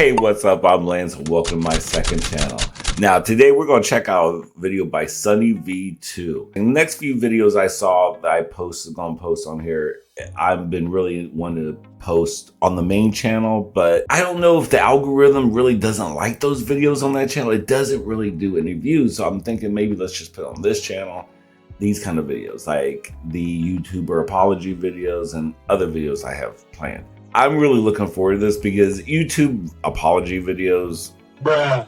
Hey, what's up? I'm Lance and welcome to my second channel. Now, today we're going to check out a video by Sunny V2. In the next few videos I saw that I going to post on here, I've been really wanting to post on the main channel, but I don't know if the algorithm really doesn't like those videos on that channel. It doesn't really do any views, so I'm thinking maybe let's just put on this channel these kind of videos, like the YouTuber apology videos and other videos I have planned. I'm really looking forward to this because YouTube apology videos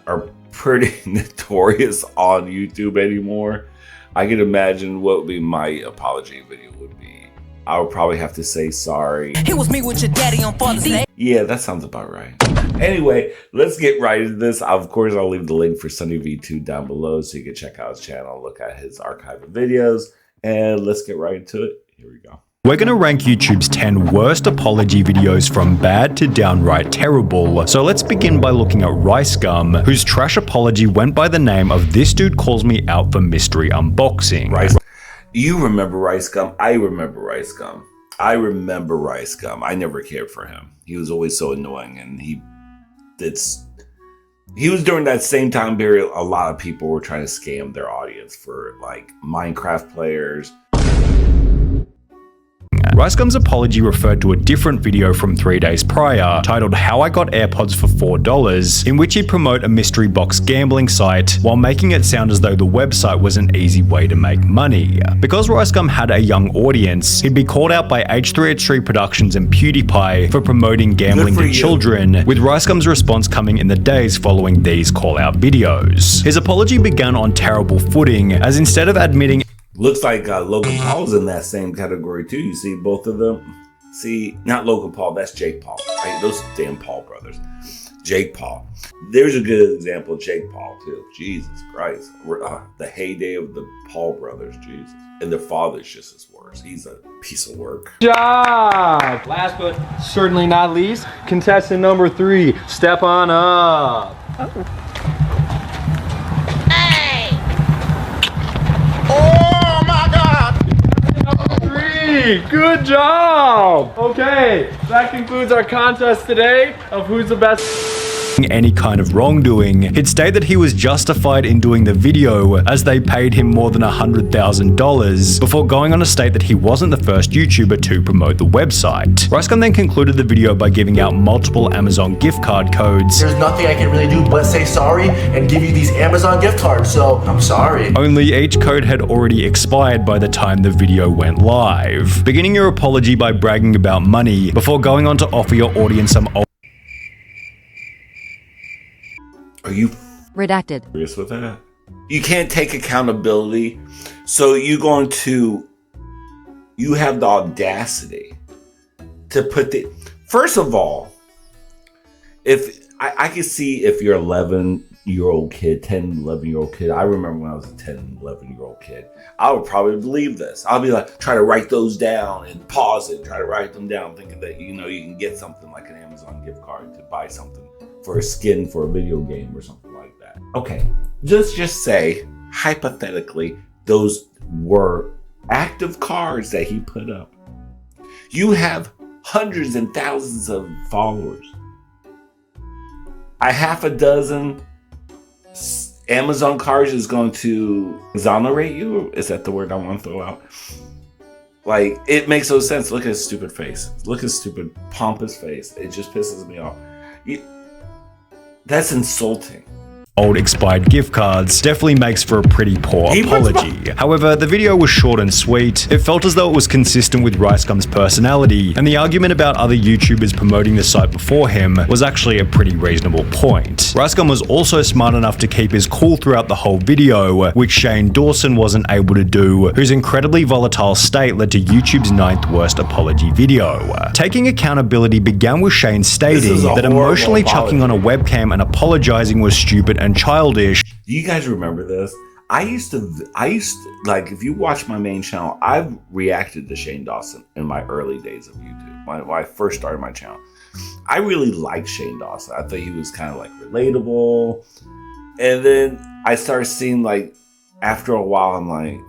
are pretty notorious on YouTube anymore. I can imagine what would be my apology video would be. I would probably have to say sorry. It was me with your daddy on Father's Day. Yeah, that sounds about right. Anyway, let's get right into this. Of course, I'll leave the link for Sunny V2 down below so you can check out his channel, look at his archive of videos, and let's get right into it. Here we go. We're going to rank YouTube's 10 worst apology videos from bad to downright terrible. So let's begin by looking at RiceGum, whose trash apology went by the name of "This Dude Calls Me Out for Mystery Unboxing." You remember RiceGum? I remember RiceGum. I remember RiceGum. I never cared for him. He was always so annoying, and he was during that same time period a lot of people were trying to scam their audience for like Minecraft players. RiceGum's apology referred to a different video from 3 days prior, titled "How I Got AirPods for $4, in which he'd promote a mystery box gambling site, while making it sound as though the website was an easy way to make money. Because RiceGum had a young audience, he'd be called out by H3H3 Productions and PewDiePie for promoting gambling to children, with RiceGum's response coming in the days following these call-out videos. His apology began on terrible footing, as instead of admitting Looks like Logan Paul's in that same category too. You see both of them? See, not Logan Paul, that's Jake Paul. Right? Those damn Paul brothers. Jake Paul. There's a good example of Jake Paul too. Jesus Christ. The heyday of the Paul brothers, Jesus. And their father's just as worse. He's a piece of work. Job! Last but certainly not least, contestant number 3, step on up. Good job! Okay, that concludes our contest today of who's the best. Any kind of wrongdoing. He'd state that he was justified in doing the video as they paid him more than $100,000, before going on to state that he wasn't the first YouTuber to promote the website. RiceGum then concluded the video by giving out multiple Amazon gift card codes. There's nothing I can really do but say sorry and give you these Amazon gift cards, so I'm sorry. Only each code had already expired by the time the video went live. Beginning your apology by bragging about money, before going on to offer your audience some Are you redacted serious with that? You can't take accountability. So you have the audacity to put first of all, if I can see if you're 11-year-old kid, 10, 11-year-old kid. I remember when I was a 10, 11-year-old kid, I would probably believe this. I'll be like, try to write those down and pause it, try to write them down, thinking that, you can get something like an Amazon gift card to buy something for a skin for a video game or something like that. Okay, just say, hypothetically, those were active cards that he put up. You have hundreds and thousands of followers. A half a dozen Amazon cards is going to exonerate you? Is that the word I want to throw out? Like, it makes no sense. Look at his stupid face. Look at his stupid, pompous face. It just pisses me off. That's insulting. Old expired gift cards definitely makes for a pretty poor apology. However, the video was short and sweet. It felt as though it was consistent with RiceGum's personality, and the argument about other YouTubers promoting the site before him was actually a pretty reasonable point. RiceGum was also smart enough to keep his cool throughout the whole video, which Shane Dawson wasn't able to do, whose incredibly volatile state led to YouTube's 9th worst apology video. Taking accountability began with Shane stating that emotionally chucking on a webcam and apologizing was stupid and childish. Do you guys remember this? I used to like, if you watch my main channel, I've reacted to Shane Dawson in my early days of YouTube, when I first started my channel. I really liked Shane Dawson. I thought he was kind of like relatable. And then I started seeing, like, after a while, I'm like,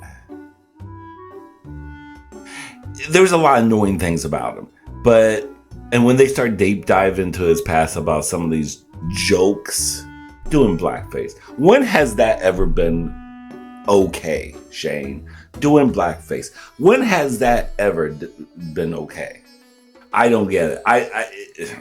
there's a lot of annoying things about him. And when they start deep dive into his past about some of these jokes, doing blackface. When has that ever been okay, Shane? Doing blackface. When has that ever been okay? I don't get it.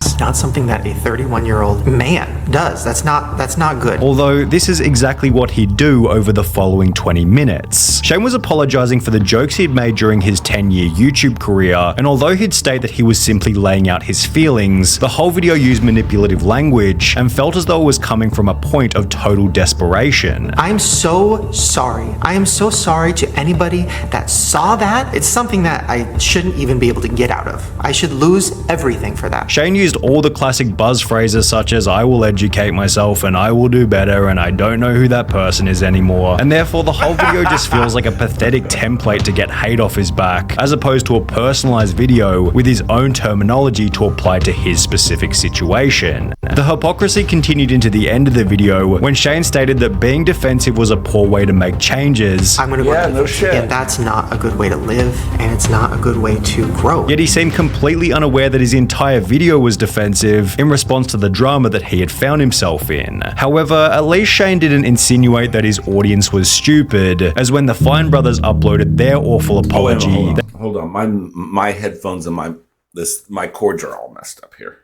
It's not something that a 31-year-old man does. That's not good. Although this is exactly what he'd do over the following 20 minutes. Shane was apologizing for the jokes he'd made during his 10-year YouTube career, and although he'd state that he was simply laying out his feelings, the whole video used manipulative language and felt as though it was coming from a point of total desperation. I'm so sorry. I am so sorry to anybody that saw that. It's something that I shouldn't even be able to get out of. I should lose everything for that. Shane used all the classic buzz phrases such as "I will educate myself" and "I will do better" and "I don't know who that person is anymore," and therefore the whole video just feels like a pathetic template to get hate off his back, as opposed to a personalized video with his own terminology to apply to his specific situation. The hypocrisy continued into the end of the video when Shane stated that being defensive was a poor way to make changes. I'm gonna go no shit. and that's not a good way to live, and it's not a good way to grow. Yet he seemed completely unaware that his entire video was defensive in response to the drama that he had found himself in. However, at least Shane didn't insinuate that his audience was stupid, as when the Fine brothers uploaded their awful apology. Hold on. My headphones and my cords are all messed up here.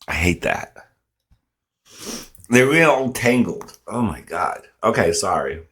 I hate that. They're really all tangled. Oh my god. Okay, sorry.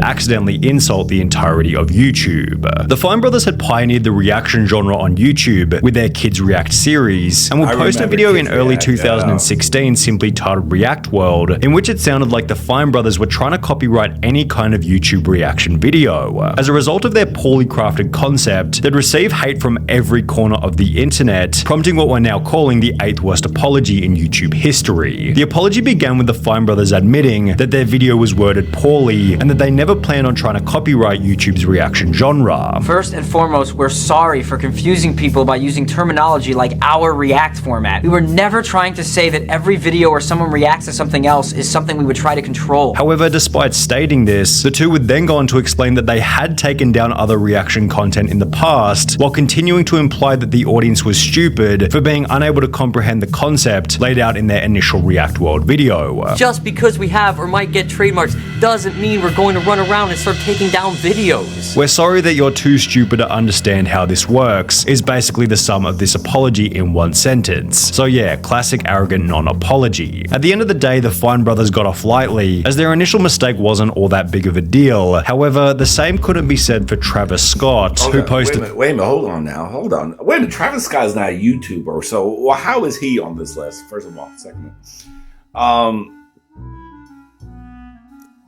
Accidentally insult the entirety of YouTube. The Fine brothers had pioneered the reaction genre on YouTube with their Kids React series, and would post a video in early 2016 simply titled React World, in which it sounded like the Fine brothers were trying to copyright any kind of YouTube reaction video. As a result of their poorly crafted concept, they'd receive hate from every corner of the internet, prompting what we're now calling the 8th worst apology in YouTube history. The apology began with the Fine brothers admitting that their video was worded poorly and that they never plan on trying to copyright YouTube's reaction genre. First and foremost, we're sorry for confusing people by using terminology like our React format. We were never trying to say that every video where someone reacts to something else is something we would try to control. However, despite stating this, the two would then go on to explain that they had taken down other reaction content in the past, while continuing to imply that the audience was stupid for being unable to comprehend the concept laid out in their initial React World video. Just because we have or might get trademarks doesn't mean we're going to run around and start taking down videos. We're sorry that you're too stupid to understand how this works, is basically the sum of this apology in one sentence. So yeah, classic arrogant non-apology. At the end of the day, the Fine brothers got off lightly, as their initial mistake wasn't all that big of a deal. However, the same couldn't be said for Travis Scott, who posted— Wait a minute, hold on now, hold on. Wait a minute, Travis Scott is not a YouTuber, so how is he on this list? First of all, second,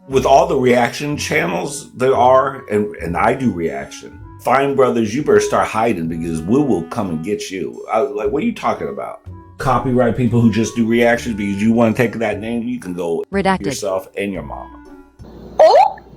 with all the reaction channels there are, and I do reaction, Fine brothers, you better start hiding because we will come and get you. Like, what are you talking about? Copyright people who just do reactions because you want to take that name? You can go redacted yourself and your mama.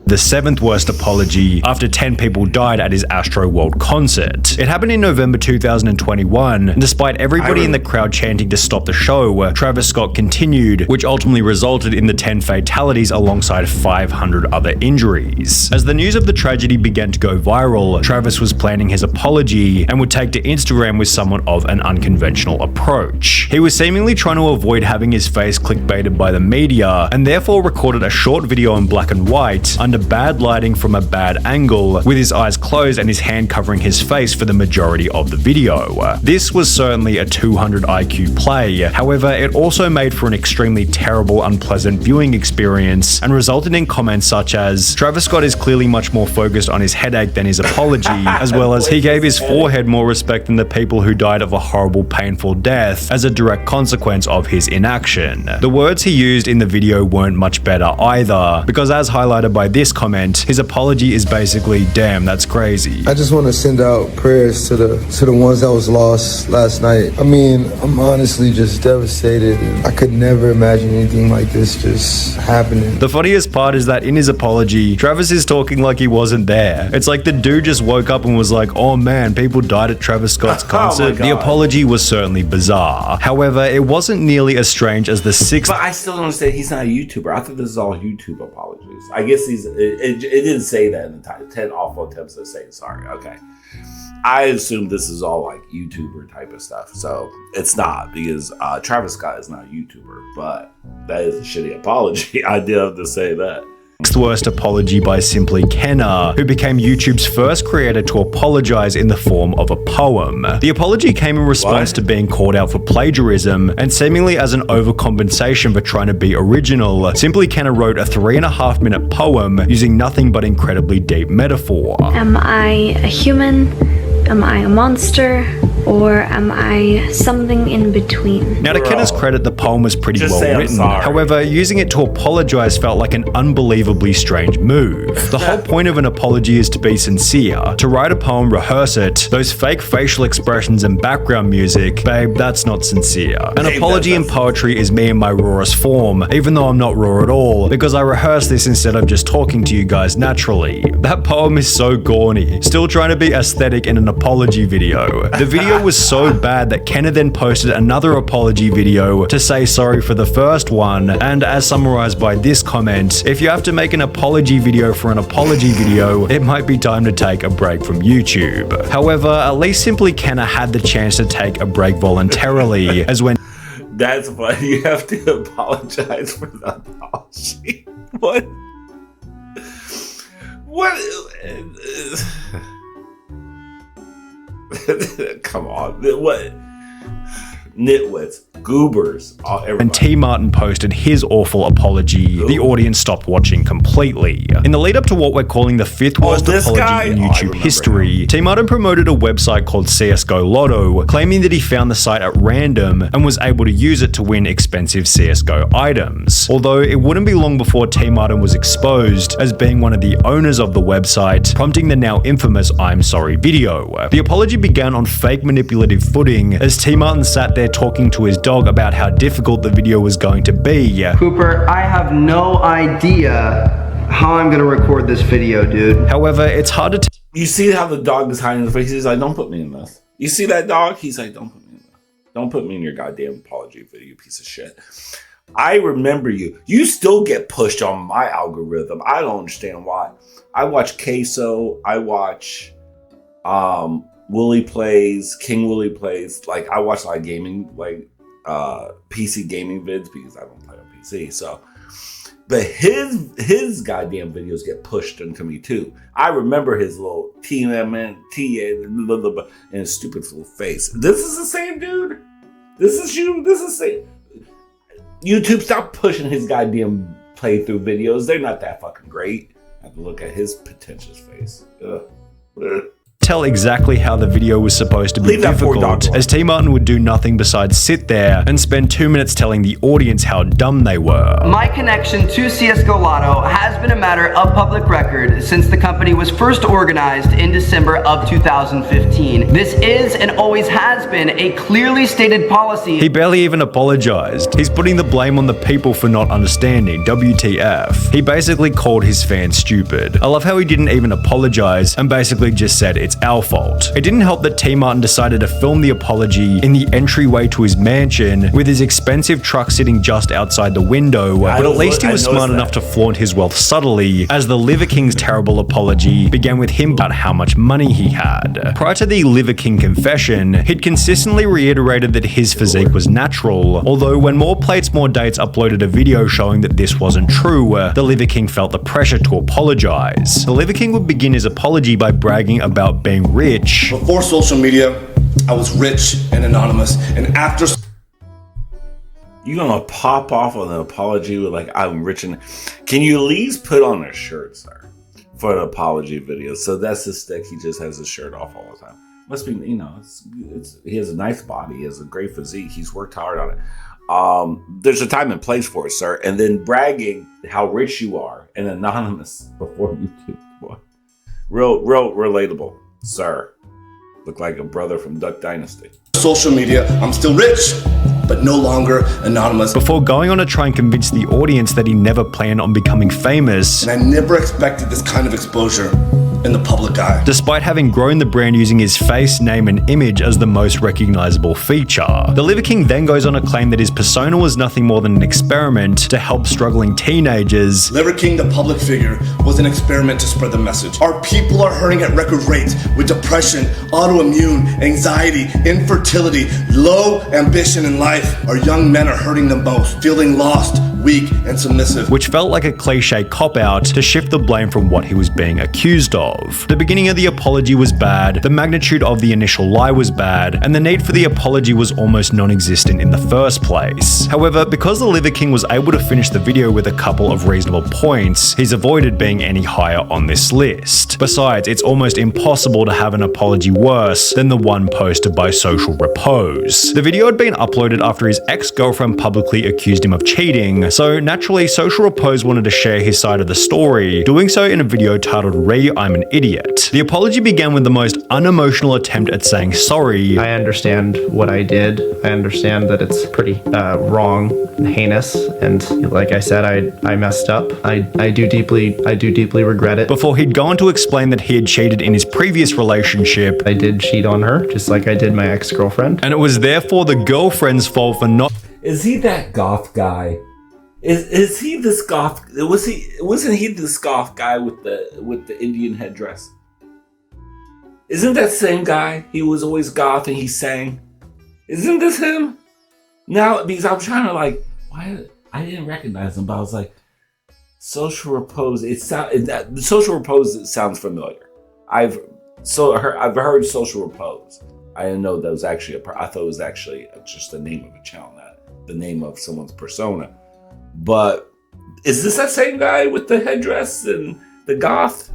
the 7th worst apology after 10 people died at his Astro World concert. It happened in November 2021, and despite everybody in the crowd chanting to stop the show, Travis Scott continued, which ultimately resulted in the 10 fatalities alongside 500 other injuries. As the news of the tragedy began to go viral, Travis was planning his apology and would take to Instagram with somewhat of an unconventional approach. He was seemingly trying to avoid having his face clickbaited by the media, and therefore recorded a short video in black and white under bad lighting from a bad angle, with his eyes closed and his hand covering his face for the majority of the video. This was certainly a 200 IQ play, however it also made for an extremely terrible, unpleasant viewing experience and resulted in comments such as, "Travis Scott is clearly much more focused on his headache than his apology," as well as, "He gave his forehead more respect than the people who died of a horrible, painful death as a direct consequence of his inaction." The words he used in the video weren't much better either, because as highlighted by this comment, his apology is basically, "Damn, that's crazy." I just want to send out prayers to the ones that was lost last night. I mean, I'm honestly just devastated. I could never imagine anything like this just happening. The funniest part is that in his apology, Travis is talking like he wasn't there. It's like the dude just woke up and was like, "Oh man, people died at Travis Scott's concert." The apology was certainly bizarre. However, it wasn't nearly as strange as the 6th. But I still don't understand. He's not a YouTuber. I thought this is all YouTube apologies. I guess it didn't say that in the title. 10 awful attempts at saying sorry. Okay. I assume this is all like YouTuber type of stuff. So it's not, because Travis Scott is not a YouTuber, but that is a shitty apology. I did have to say that. Next worst apology by Simply Kenna, who became YouTube's first creator to apologize in the form of a poem. The apology came in response to being called out for plagiarism, and seemingly as an overcompensation for trying to be original, Simply Kenna wrote a 3.5-minute poem using nothing but incredibly deep metaphor. Am I a human? Am I a monster? Or am I something in between? Now, to Kenna's credit, the poem was pretty well written. However, using it to apologize felt like an unbelievably strange move. The whole point of an apology is to be sincere. To write a poem, rehearse it. Those fake facial expressions and background music, babe, that's not sincere. An apology in poetry is me in my rawest form, even though I'm not raw at all, because I rehearse this instead of just talking to you guys naturally. That poem is so corny. Still trying to be aesthetic in an apology video. The video was so bad that Kenna then posted another apology video to say sorry for the first one, and as summarized by this comment, if you have to make an apology video for an apology video, it might be time to take a break from YouTube. However, at least Simply Kenna had the chance to take a break voluntarily, as when That's funny. You have to apologize for the apology. What? What? Come on. What? Nitwits. Goobers. When T. Martin posted his awful apology, the audience stopped watching completely. In the lead up to what we're calling the 5th worst apology in YouTube history, T. Martin promoted a website called CSGO Lotto, claiming that he found the site at random and was able to use it to win expensive CSGO items. Although it wouldn't be long before T. Martin was exposed as being one of the owners of the website, prompting the now infamous I'm Sorry video. The apology began on fake manipulative footing as T. Martin sat there talking to his dog about how difficult the video was going to be. Cooper, I have no idea how I'm gonna record this video, dude. However, it's hard to You see how the dog is hiding his face? He's like, don't put me in this. You see that dog? He's like, don't put me in this. Don't put me in your goddamn apology video, you piece of shit. I remember you. You still get pushed on my algorithm. I don't understand why. I watch Queso. I watch Willie Plays, King Willie Plays. Like, I watch like gaming, like PC gaming vids because I don't play on PC. So, but his goddamn videos get pushed into me too. I remember his little TMNT and his stupid little face. This is the same dude. This is you. This is the same. YouTube, stop pushing his goddamn playthrough videos. They're not that fucking great. I have to look at his pretentious face. Ugh. Tell exactly how the video was supposed to be difficult, as T. Martin would do nothing besides sit there and spend 2 minutes telling the audience how dumb they were. My connection to CSGO Lotto has been a matter of public record since the company was first organized in December of 2015. This is and always has been a clearly stated policy. He barely even apologized. He's putting the blame on the people for not understanding. WTF. He basically called his fans stupid. I love how he didn't even apologize and basically just said it's our fault. It didn't help that T. Martin decided to film the apology in the entryway to his mansion with his expensive truck sitting just outside the window, but at least he was smart enough to flaunt his wealth subtly, as the Liver King's terrible apology began with him about how much money he had. Prior to the Liver King confession, he'd consistently reiterated that his physique was natural, although when More Plates More Dates uploaded a video showing that this wasn't true, the Liver King felt the pressure to apologize. The Liver King would begin his apology by bragging about being rich. Before social media, I was rich and anonymous, and after... You gonna pop off on an apology with like, I'm rich and... Can you at least put on a shirt, sir, for an apology video? So that's his stick. He just has his shirt off all the time. Must be, you know, he has a nice body. He has a great physique. He's worked hard on it. There's a time and place for it, sir. And then bragging how rich you are and anonymous before YouTube. Boy. Real relatable. Sir, look like a brother from Duck Dynasty. social media. I'm still rich, but no longer anonymous. Before going on to try and convince the audience that he never planned on becoming famous. And I never expected this kind of exposure in the public eye. Despite having grown the brand using his face, name, and image as the most recognizable feature. The Liver King then goes on to claim that his persona was nothing more than an experiment to help struggling teenagers. Liver King, the public figure, was an experiment to spread the message. Our people are hurting at record rates with depression, autoimmune, anxiety, infertility, low ambition in life. Our young men are hurting the most, feeling lost, weak, and submissive. Which felt like a cliche cop-out to shift the blame from what he was being accused of. The beginning of the apology was bad, the magnitude of the initial lie was bad, and the need for the apology was almost non-existent in the first place. However, because the Liver King was able to finish the video with a couple of reasonable points, he's avoided being any higher on this list. Besides, it's almost impossible to have an apology worse than the one posted by Social Repose. The video had been uploaded after his ex-girlfriend publicly accused him of cheating, so naturally Social Repose wanted to share his side of the story, doing so in a video titled I'm an Idiot. The apology began with the most unemotional attempt at saying sorry. I understand what I did. I understand that it's pretty wrong and heinous, and like I said, I messed up. I do deeply regret it. Before he'd go on to explain that he had cheated in his previous relationship. I did cheat on her, just like I did my ex-girlfriend. And it was therefore the girlfriend's fault for not... Is he that goth guy? Is he this goth? Wasn't he this goth guy with the Indian headdress? Isn't that same guy? He was always goth and he sang. Isn't this him? Now, because I'm trying to why I didn't recognize him, but I was like, Social Repose. Social Repose sounds familiar. I've heard Social Repose. I didn't know that was actually I thought it was actually just the name of a channel, not the name of someone's persona. But is this that same guy with the headdress and the goth?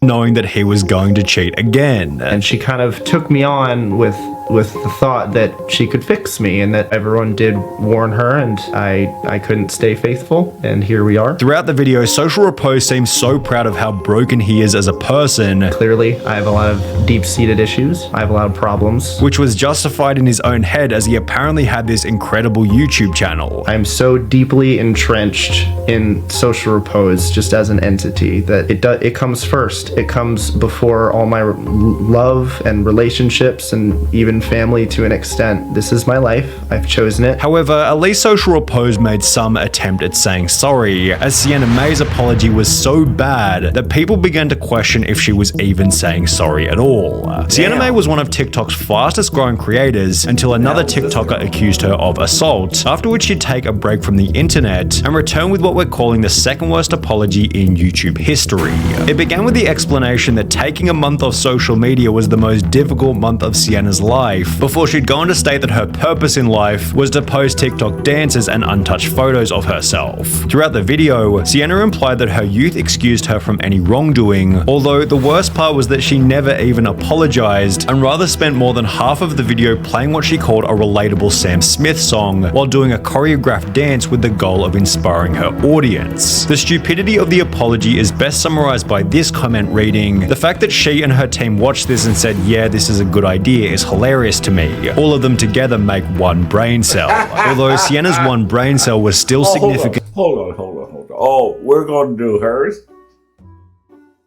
Knowing that he was going to cheat again. And she kind of took me on with the thought that she could fix me, and that everyone did warn her, and I couldn't stay faithful, and here we are. Throughout the video, Social Repose seems so proud of how broken he is as a person. Clearly, I have a lot of deep-seated issues. I have a lot of problems. Which was justified in his own head, as he apparently had this incredible YouTube channel. I'm so deeply entrenched in Social Repose just as an entity that it comes first. It comes before all my love and relationships and even family to an extent. This is my life. I've chosen it. However, at least Social Repose made some attempt at saying sorry, as Sienna May's apology was so bad that people began to question if she was even saying sorry at all. Sienna May was one of TikTok's fastest growing creators until another TikToker accused her of assault, after which she'd take a break from the internet and return with what we're calling the second worst apology in YouTube history. It began with the explanation that taking a month off social media was the most difficult month of Sienna's life, before she'd gone to state that her purpose in life was to post TikTok dances and untouched photos of herself. Throughout the video, Sienna implied that her youth excused her from any wrongdoing, although the worst part was that she never even apologized, and rather spent more than half of the video playing what she called a relatable Sam Smith song, while doing a choreographed dance with the goal of inspiring her audience. The stupidity of the apology is best summarized by this comment reading, "The fact that she and her team watched this and said, yeah, this is a good idea is hilarious to me. All of them together make one brain cell." Although Sienna's one brain cell was still significant. Hold on. Oh, we're going to do hers?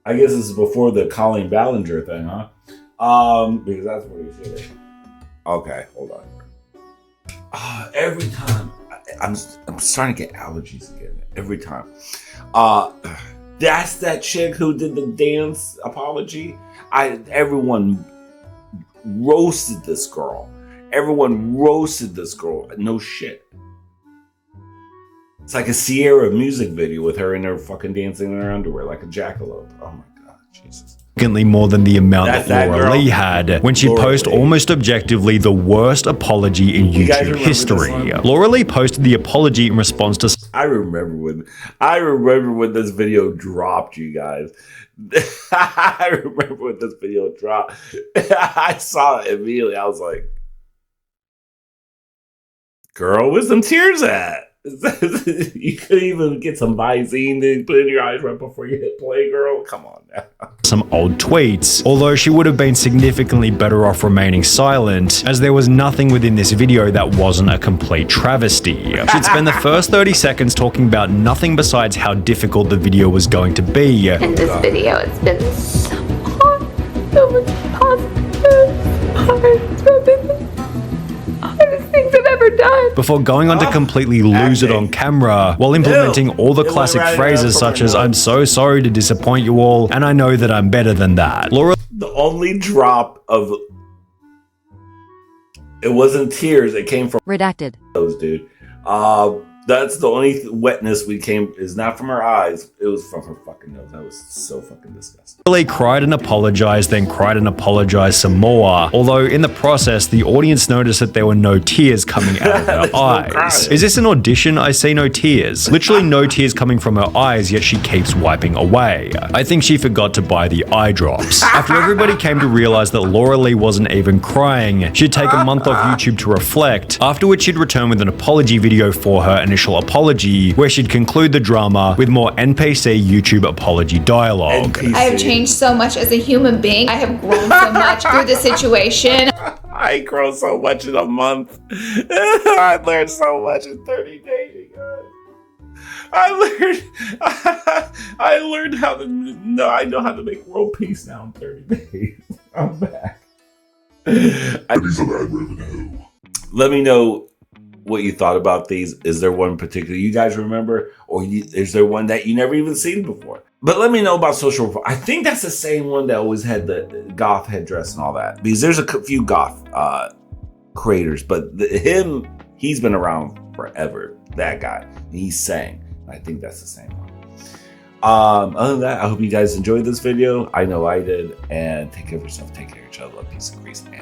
I guess this is before the Colleen Ballinger thing, huh? Because that's what you said. Okay, hold on. Every time, I'm starting to get allergies again. Every time. That's that chick who did the dance apology. Everyone roasted this girl. No shit. It's like a Sierra music video with her in her fucking dancing in her underwear like a jackalope. Oh my god, Jesus. More than the amount that Laura girl? Lee had when she'd post almost objectively the worst apology in YouTube history. Laura Lee posted the apology in response to... I remember when this video dropped, you guys. I remember when this video dropped. I saw it immediately. I was like, girl, where's them tears at? You could even get some Visine to put in your eyes right before you hit play, girl. Come on now. Some old tweets, although she would have been significantly better off remaining silent, as there was nothing within this video that wasn't a complete travesty. She'd spend the first 30 seconds talking about nothing besides how difficult the video was going to be. In this video, it's been so hard, so much positive, hardest things I've ever done. Before going on to completely lose it on camera, while implementing all the classic phrases such as "I'm so sorry to disappoint you all, and I know that I'm better than that." Laura, the only drop of it wasn't tears, it came from redacted. Those dude. That's the only wetness we came is not from her eyes. It was from her fucking nose. That was so fucking disgusting. Lily cried and apologized, then cried and apologized some more. Although in the process, the audience noticed that there were no tears coming out of her eyes. Is this an audition? I see no tears. Literally no tears coming from her eyes, yet she keeps wiping away. I think she forgot to buy the eye drops. After everybody came to realize that Laura Lee wasn't even crying, she'd take a month off YouTube to reflect, after which she'd return with an apology video for her initial apology, where she'd conclude the drama with more NPC YouTube apology dialogue. I have changed so much as a human being. I have grown so much through the situation. I grown so much in a month. I learned so much in 30 days. I learned how to. No, I know how to make world peace now in 30 days. I'm back. Let me know what you thought about these. Is there one particular you guys remember, or is there one that you never even seen before? But let me know about Social. I think that's the same one that always had the goth headdress and all that, because there's a few goth creators, but he's been around forever. That guy, and he sang. I think that's the same one. Other than that, I hope you guys enjoyed this video. I know I did. And take care of yourself. Take care of each other. Love, peace, and grace, and